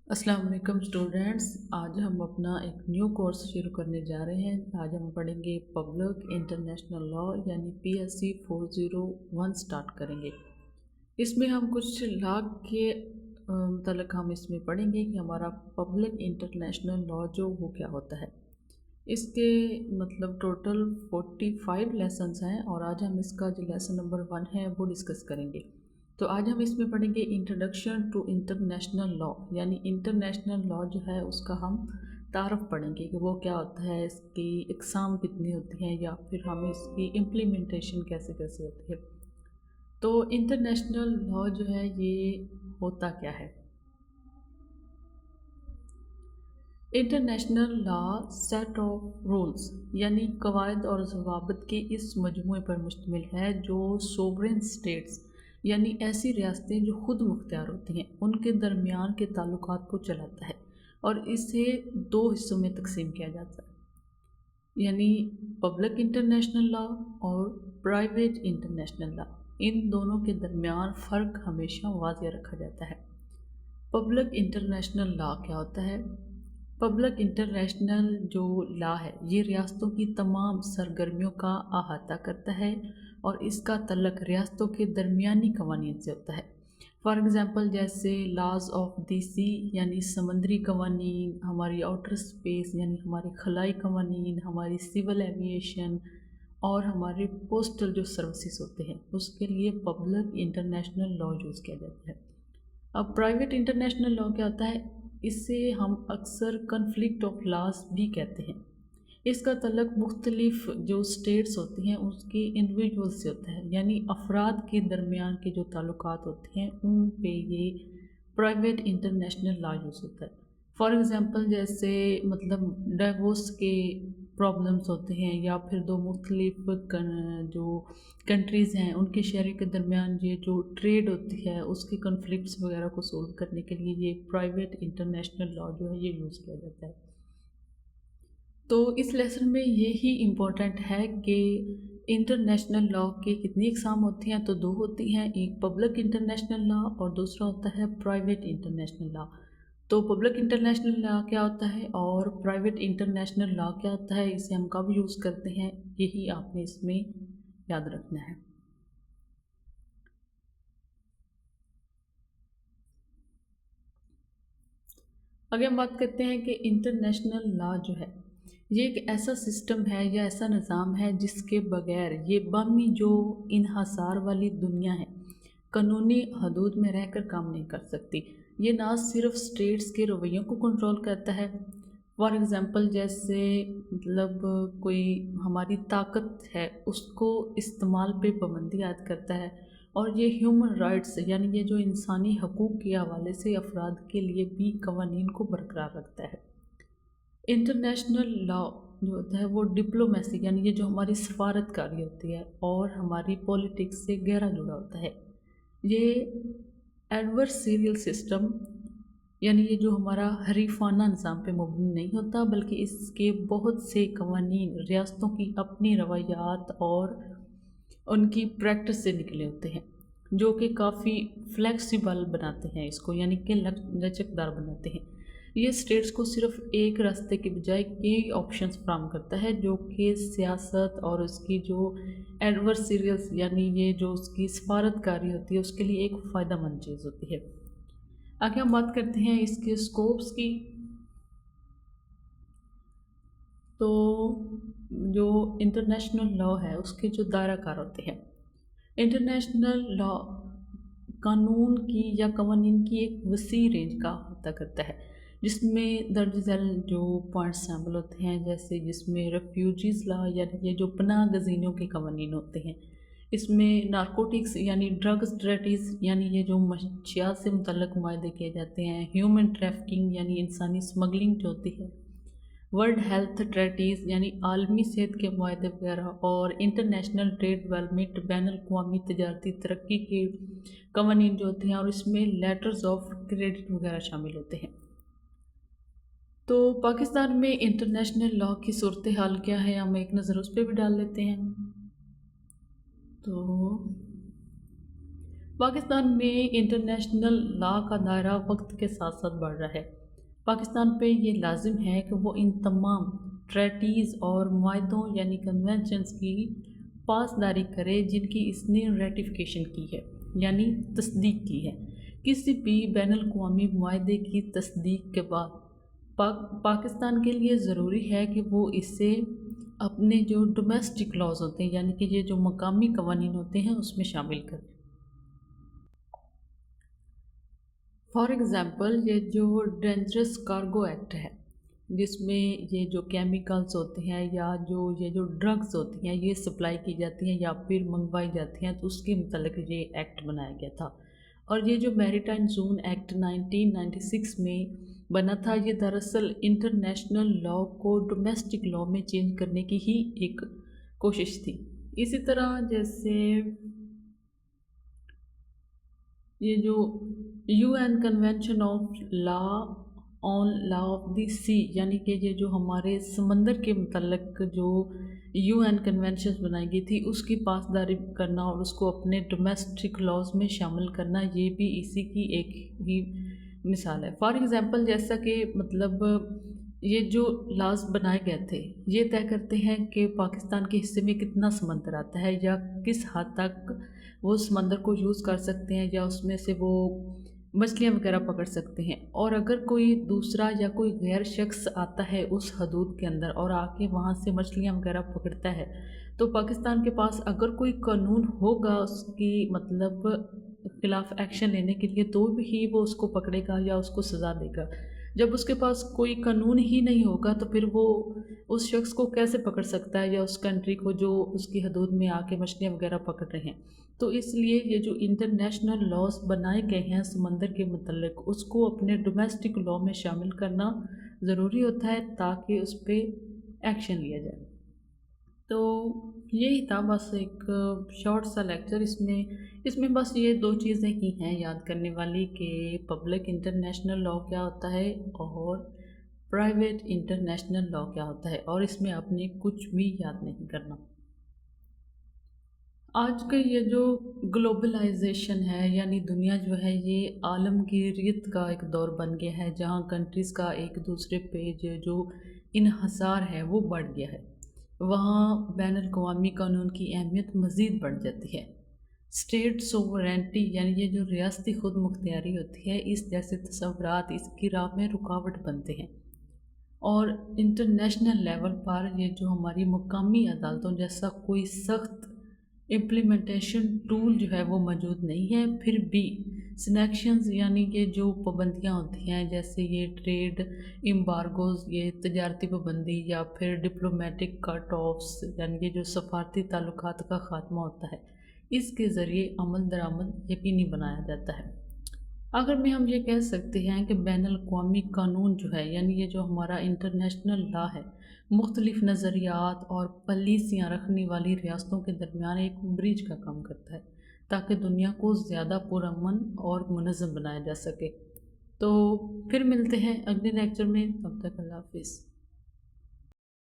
السلام علیکم اسٹوڈینٹس، آج ہم اپنا ایک نیو کورس شروع کرنے جا رہے ہیں۔ آج ہم پڑھیں گے پبلک انٹرنیشنل لا یعنی PSC 401 سٹارٹ کریں گے۔ اس میں ہم کچھ لا کے متعلق ہم اس میں پڑھیں گے کہ ہمارا پبلک انٹرنیشنل لا جو وہ کیا ہوتا ہے۔ اس کے مطلب ٹوٹل 45 لیسنز ہیں اور آج ہم اس کا جو لیسن نمبر 1 ہے وہ ڈسکس کریں گے۔ تو آج ہم اس میں پڑھیں گے انٹروڈکشن ٹو انٹرنیشنل لا، یعنی انٹرنیشنل لا جو ہے اس کا ہم تعارف پڑھیں گے کہ وہ کیا ہوتا ہے، اس کی اقسام کتنی ہوتی ہیں یا پھر ہم اس کی امپلیمنٹیشن کیسے ہوتی ہے۔ تو انٹرنیشنل لا جو ہے یہ ہوتا کیا ہے؟ International law set of rules یعنی قواعد اور ضوابط کے اس مجموعے پر مشتمل ہے جو سوورین اسٹیٹس یعنی ایسی ریاستیں جو خود مختار ہوتی ہیں ان کے درمیان کے تعلقات کو چلاتا ہے، اور اسے 2 حصوں میں تقسیم کیا جاتا ہے، یعنی پبلک انٹرنیشنل لا اور پرائیویٹ انٹرنیشنل لا۔ ان دونوں کے درمیان فرق ہمیشہ واضح رکھا جاتا ہے۔ پبلک انٹرنیشنل لا کیا ہوتا ہے؟ پبلک انٹرنیشنل جو لا ہے یہ ریاستوں کی تمام سرگرمیوں کا احاطہ کرتا ہے اور اس کا تعلق ریاستوں کے درمیانی قوانین سے ہوتا ہے۔ فار ایگزامپل جیسے لاز آف دی سی یعنی سمندری قوانین، ہماری آؤٹر اسپیس یعنی ہمارے خلائی قوانین، ہماری سول ایویشن اور ہمارے پوسٹل جو سروسز ہوتے ہیں اس کے لیے پبلک انٹرنیشنل لا یوز کیا جاتا ہے۔ اب پرائیویٹ انٹرنیشنل لا کیا ہوتا ہے؟ اسے ہم اکثر کنفلکٹ آف لاز بھی کہتے ہیں۔ اس کا تعلق مختلف جو اسٹیٹس ہوتی ہیں اس کے انڈیویجول سے ہوتا ہے، یعنی افراد کے درمیان کے جو تعلقات ہوتے ہیں ان پہ یہ پرائیویٹ انٹرنیشنل لا یوز ہوتا ہے۔ فار ایگزامپل جیسے مطلب ڈائیورس کے پرابلمس ہوتے ہیں یا پھر 2 مختلف جو کنٹریز ہیں ان کے شہری کے درمیان یہ جو ٹریڈ ہوتی ہے اس کے کنفلکٹس وغیرہ کو سولو کرنے کے لیے یہ پرائیویٹ انٹرنیشنل لا جو ہے یہ یوز کیا جاتا ہے۔ تو اس لیسن میں یہی امپورٹنٹ ہے کہ انٹرنیشنل لا کے کتنی اقسام ہوتی ہیں، تو 2 ہوتی ہیں، ایک پبلک انٹرنیشنل لا اور دوسرا ہوتا ہے پرائیویٹ انٹرنیشنل لا۔ تو پبلک انٹرنیشنل لا کیا ہوتا ہے اور پرائیویٹ انٹرنیشنل لا کیا ہوتا ہے، اسے ہم کب یوز کرتے ہیں، یہی آپ نے اس میں یاد رکھنا ہے۔ آگے ہم بات کرتے ہیں کہ انٹرنیشنل لا جو ہے یہ ایک ایسا سسٹم ہے یا ایسا نظام ہے جس کے بغیر یہ باہمی جو انحصار والی دنیا ہے قانونی حدود میں رہ کر کام نہیں کر سکتی۔ یہ نہ صرف اسٹیٹس کے رویوں کو کنٹرول کرتا ہے، فار ایگزامپل جیسے مطلب کوئی ہماری طاقت ہے اس کو استعمال پہ پابندی عائد کرتا ہے، اور یہ ہیومن رائٹس یعنی یہ جو انسانی حقوق کے حوالے سے افراد کے لیے بھی قوانین کو برقرار رکھتا ہے۔ انٹرنیشنل لا جو ہوتا ہے وہ ڈپلومیسی یعنی یہ جو ہماری سفارت کاری ہوتی ہے اور ہماری پولیٹکس سے گہرا جڑا ہوتا ہے۔ یہ ایڈورسریل سسٹم یعنی یہ جو ہمارا حریفانہ نظام پہ مبنی نہیں ہوتا بلکہ اس کے بہت سے قوانین ریاستوں کی اپنی روایات اور ان کی پریکٹس سے نکلے ہوتے ہیں جو کہ کافی فلیکسیبل بناتے ہیں اس کو، یعنی کہ لچکدار بناتے ہیں۔ یہ اسٹیٹس کو صرف ایک راستے کے بجائے کئی آپشنز فراہم کرتا ہے جو کہ سیاست اور اس کی جو ایڈورسریلز یعنی یہ جو اس کی سفارت کاری ہوتی ہے اس کے لیے ایک فائدہ مند چیز ہوتی ہے۔ آگے ہم بات کرتے ہیں اس کے اسکوپس کی۔ تو جو انٹرنیشنل لا ہے اس کے جو دائرہ کار ہوتے ہیں، انٹرنیشنل لا قانون کی یا قوانین کی ایک وسیع رینج کا احاطہ کرتا ہے جس میں درج ذیل جو پوائنٹس شامل ہوتے ہیں، جیسے جس میں ریفیوجیز لا یعنی یہ جو پناہ گزینوں کے قوانین ہوتے ہیں، اس میں نارکوٹکس یعنی ڈرگز ٹریٹیز یعنی یہ جو منشیات سے متعلق معاہدے کیے جاتے ہیں، ہیومن ٹریفکنگ یعنی انسانی اسمگلنگ جو ہوتی ہے، ورلڈ ہیلتھ ٹریٹیز یعنی عالمی صحت کے معاہدے وغیرہ، اور انٹرنیشنل ٹریڈ ڈیولپمنٹ بین الاقوامی تجارتی ترقی کے قوانین جو ہوتے ہیں، اور اس میں لیٹرز آف کریڈٹ وغیرہ شامل ہوتے ہیں۔ تو پاکستان میں انٹرنیشنل لا کی صورتحال کیا ہے، ہم ایک نظر اس پہ بھی ڈال لیتے ہیں۔ تو پاکستان میں انٹرنیشنل لا کا دائرہ وقت کے ساتھ ساتھ بڑھ رہا ہے۔ پاکستان پہ یہ لازم ہے کہ وہ ان تمام ٹریٹیز اور معاہدوں یعنی کنونشنز کی پاسداری کرے جن کی اس نے ریٹیفیکیشن کی ہے یعنی تصدیق کی ہے۔ کسی بھی بین الاقوامی معاہدے کی تصدیق کے بعد پاکستان کے لیے ضروری ہے کہ وہ اسے اپنے جو ڈومیسٹک لاز ہوتے ہیں یعنی کہ یہ جو مقامی قوانین ہوتے ہیں اس میں شامل کرے۔ فار ایگزامپل یہ جو ڈینجرس کارگو ایکٹ ہے جس میں یہ جو کیمیکلز ہوتے ہیں یا یہ جو ڈرگز ہوتی ہیں یہ سپلائی کی جاتی ہیں یا پھر منگوائی جاتی ہیں تو اس کے متعلق یہ ایکٹ بنایا گیا تھا۔ اور یہ جو میریٹائم زون ایکٹ 1996 میں بنا تھا یہ دراصل انٹرنیشنل لاء کو ڈومیسٹک لاء میں چینج کرنے کی ہی ایک کوشش تھی۔ اسی طرح جیسے یہ جو U N convention of law on law of the sea یعنی کہ یہ جو ہمارے سمندر کے متعلق جو یو این کنونشنز بنائی گئی تھی اس کی پاسداری کرنا اور اس کو اپنے ڈومیسٹک لاز میں شامل کرنا یہ بھی اسی کی ایک ہی مثال ہے۔ فار ایگزامپل جیسا کہ مطلب یہ جو لاز بنائے گئے تھے یہ طے کرتے ہیں کہ پاکستان کے حصے میں کتنا سمندر آتا ہے یا کس حد تک وہ سمندر کو یوز کر سکتے ہیں یا اس میں سے وہ مچھلیاں وغیرہ پکڑ سکتے ہیں۔ اور اگر کوئی دوسرا یا کوئی غیر شخص آتا ہے اس حدود کے اندر اور آ کے وہاں سے مچھلیاں وغیرہ پکڑتا ہے تو پاکستان کے پاس اگر کوئی قانون ہوگا اس کی مطلب خلاف ایکشن لینے کے لیے تو بھی وہ اس کو پکڑے گا یا اس کو سزا دے گا۔ جب اس کے پاس کوئی قانون ہی نہیں ہوگا تو پھر وہ اس شخص کو کیسے پکڑ سکتا ہے یا اس کنٹری کو جو اس کی حدود میں آ کے مچھلیاں وغیرہ پکڑ رہے ہیں۔ تو اس لیے یہ جو انٹرنیشنل لاز بنائے گئے ہیں سمندر کے متعلق اس کو اپنے ڈومیسٹک لاء میں شامل کرنا ضروری ہوتا ہے تاکہ اس پہ ایکشن لیا جائے۔ تو یہی تھا بس ایک شارٹ سا لیکچر۔ اس میں بس یہ دو چیزیں ہی ہیں یاد کرنے والی کہ پبلک انٹرنیشنل لاء کیا ہوتا ہے اور پرائیویٹ انٹرنیشنل لاء کیا ہوتا ہے، اور اس میں آپ نے کچھ بھی یاد نہیں کرنا۔ آج کا یہ جو گلوبلائزیشن ہے یعنی دنیا جو ہے یہ عالمگیریت کا ایک دور بن گیا ہے جہاں کنٹریز کا ایک دوسرے پہ جو انحصار ہے وہ بڑھ گیا ہے، وہاں بین الاقوامی قانون کی اہمیت مزید بڑھ جاتی ہے۔ اسٹیٹ سوورینٹی یعنی یہ جو ریاستی خود مختاری ہوتی ہے اس جیسے تصورات اس کی راہ میں رکاوٹ بنتے ہیں، اور انٹرنیشنل لیول پر یہ جو ہماری مقامی عدالتوں جیسا کوئی سخت امپلیمنٹیشن ٹول جو ہے وہ موجود نہیں ہے۔ پھر بھی سنیکشنز یعنی کہ جو پابندیاں ہوتی ہیں جیسے یہ ٹریڈ امبارگوز یہ تجارتی پابندی یا پھر ڈپلومیٹک کٹ آفس یعنی کہ جو سفارتی تعلقات کا خاتمہ ہوتا ہے اس کے ذریعے عمل درآمد یقینی بنایا جاتا ہے۔ آخر میں ہم یہ کہہ سکتے ہیں کہ بین الاقوامی قانون جو ہے یعنی یہ جو ہمارا انٹرنیشنل لا ہے مختلف نظریات اور پالیسیاں رکھنے والی ریاستوں کے درمیان ایک برج کا کام کرتا ہے تاکہ دنیا کو زیادہ پرامن اور منظم بنایا جا سکے۔ تو پھر ملتے ہیں اگلے لیکچر میں، تب تک اللہ حافظ۔